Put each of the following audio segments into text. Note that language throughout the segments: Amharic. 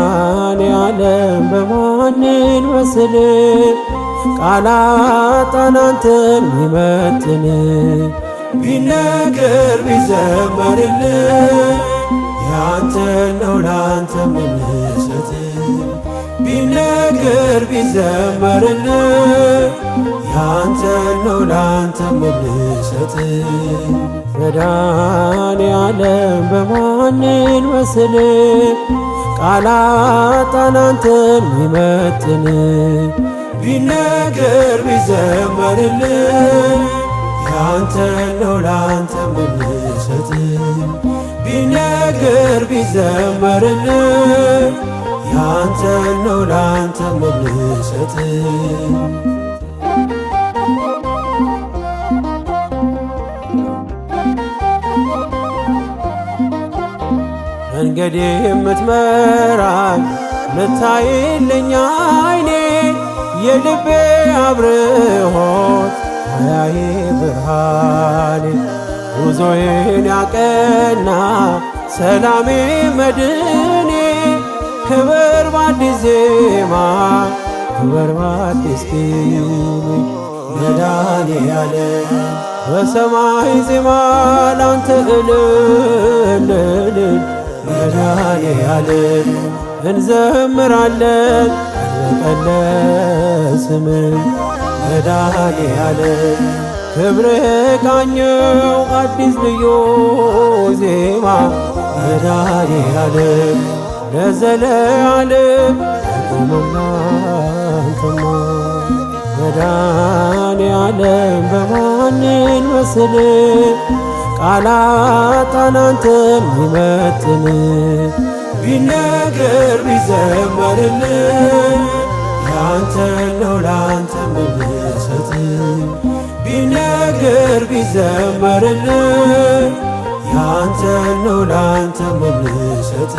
መድኃኔዓለም በማንን መስል ቃላት አንተን ሚመጥን ቢነገር ቢዘመርልን ያንተ ነው ላንተ ምንሰጥ ቢነገር ቢዘመርልን ያንተ ነው ላንተ ምንሰጥ መድኃኔዓለም በማንን መስል ቃላት አንተን ሚመጥን ቢነገር ቢዘመርልን ያንተ ነው ላንተ ምንሰጥ ቢነገር ቢዘመርልን ያንተ ነው ላንተ ምንሰጥ መንገዴ የምትመራኝ ምታይልኝ አይኔ የልቤ አብርሆት አያዬ ብርሃኔ ጉዞዬን ያቀና ሰላሜ መድኔ ክብር በአዲስ ዜማ ክብር በአዲስ ቅኔ መድኃኔዓለም በሰማይ ዜማ ላንተ እልል መድኃኔዓለም እንዘምራለን ቀን ለስምህ መድኃኔዓለም ክብርህ ቃኘው አዲስ ልዩ ዜማ መድኃኔዓለም ለዘለዓለም አንተማ መድኃኔዓለም በማንን መስል ቃላት አንተን ሚመጥን ቢነገር ቢዘመርልን ያንተ ነው ላንተ ምንሰጥ ቢነገር ቢዘመርልን ያንተ ነው ላንተ ምንሰጥ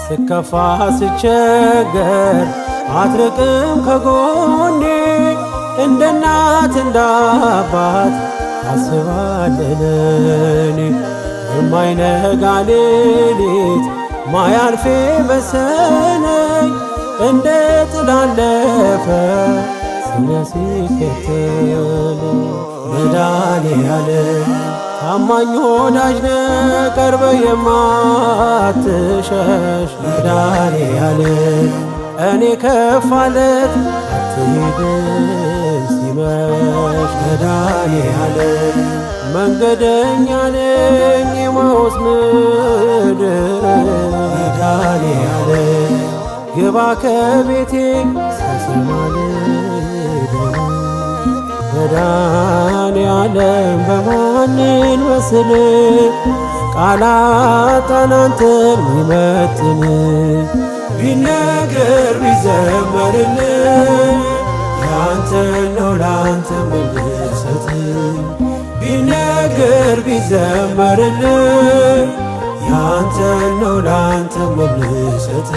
ስከፋ ስቸገር አትርቅም ከጎኔ እንደ እናት እንደ አባት ታስባለህ የማይነጋ ሌሊት ማያልፌ በሰነኝ እንደ ጥላ አለፈ ስሜ ሲከተል መድኃኔዓለም ታማኝ ወዳጅ ነህ ቀርበህ የማትሸሽ መድኃኔዓለም እኔ ከፋለት አትሄድም ሲመሽ መድኃኔዓለም መንገደኛ ነኝ የማውስ ምድር መድኃኔዓለም ግባ ከቤቴ ሳሰማል መድኃኔዓለም በማንን መስል ቃላት አንተን ሚመጥን ቢነገር ቢዘመርልን ያንተ ነው ላንተ ምንሰጥ ቢነገር ቢዘመርልን ያንተ ነው ላንተ ምንሰጥ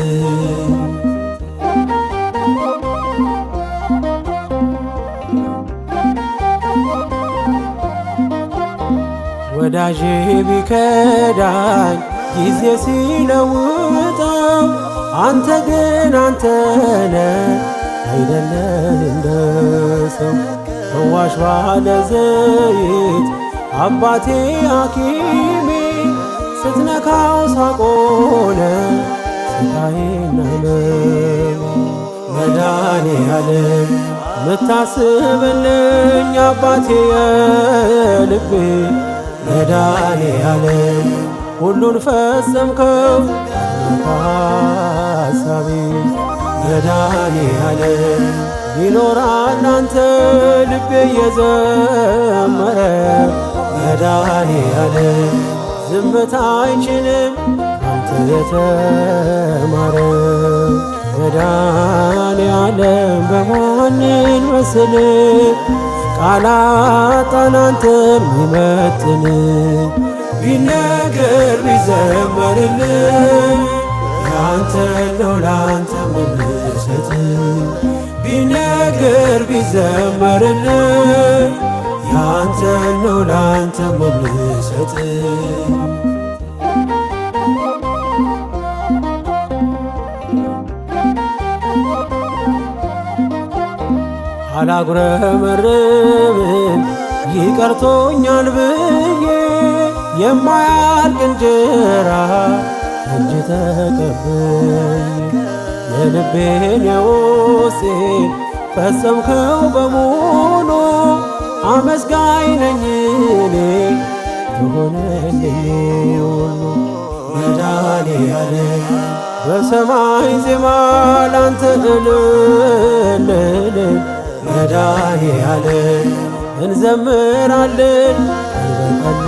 ወዳጄ ቢከዳኝ ጊዜ ሲለውጠው አንተ ግን አንተነ አይደለህ እንደ ሰው ፈዋሽ ባለ ዘይት አባቴ ሐኪሜ ስትነካው ሳቆነ ስቃዬና ሕመሜ መድኃኔዓለም ምታስብልኝ አባቴ የልቤ መድኃኔዓለም ሁሉን ፈጸምከው ሐሳቤ መድኃኔዓለም ይኖራል አንተ ልቤ እየዘመረ መድኃኔዓለም ዝምታ አይችልም አንተ የተማረ መድኃኔዓለም በማንን መስል ቃላት አንተን ሚመጥን ቢነገር ቢዘመርልን ያንተ ነው ላንተ ምንሰጥ ቢነገር ቢዘመርልን አላጉረመርምም ይቀርቶኛል ብዬ የማያልቅ እንጀራ እንጂ ተቀበይ የልቤን የውስጤን ፈጸምከው በሙሉ አመስጋኝ ነኝ እኔ የሆነልኝ ሁሉ መድኃኔዓለም በሰማይ ዜማ ላንተ እልል መድኃኔዓለም እንዘምራለን ቀን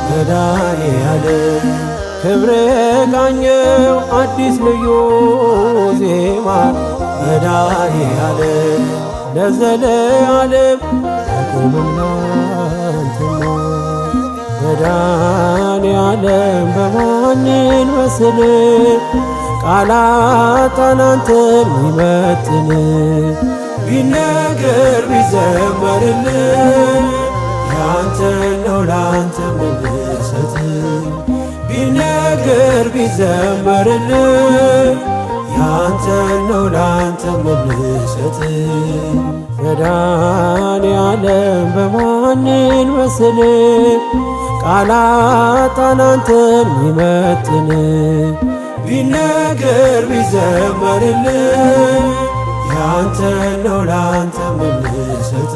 መድኃኔዓለም ክብር ቃኘው አዲስ ልዩ ዜማ መድኃኔዓለም ለዘለዓለም አቁምና አንተማ መድኃኔዓለም በማንን መስል ቃላጣን አንተን ሚመጥን ቢነገር ቢዘመርልን ያንተ ነው ላንተ ምንሰጥ ቢነገር ቢዘመርልን ያንተ ነው ላንተ ምንሰጥ መድኃኔዓለም በማንን መስል ቃላጣን አንተን ሚመጥን ቢነገር ቢዘመርልን ያንተ ነው ላንተ ምንሰጥ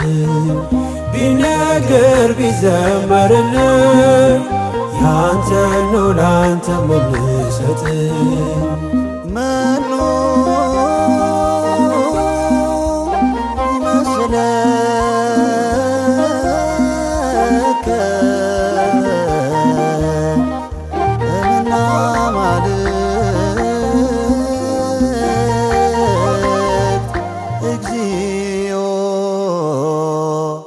ቢነገር ቢዘመርልን ያንተ ነው ላንተ ምንሰጥ መኖ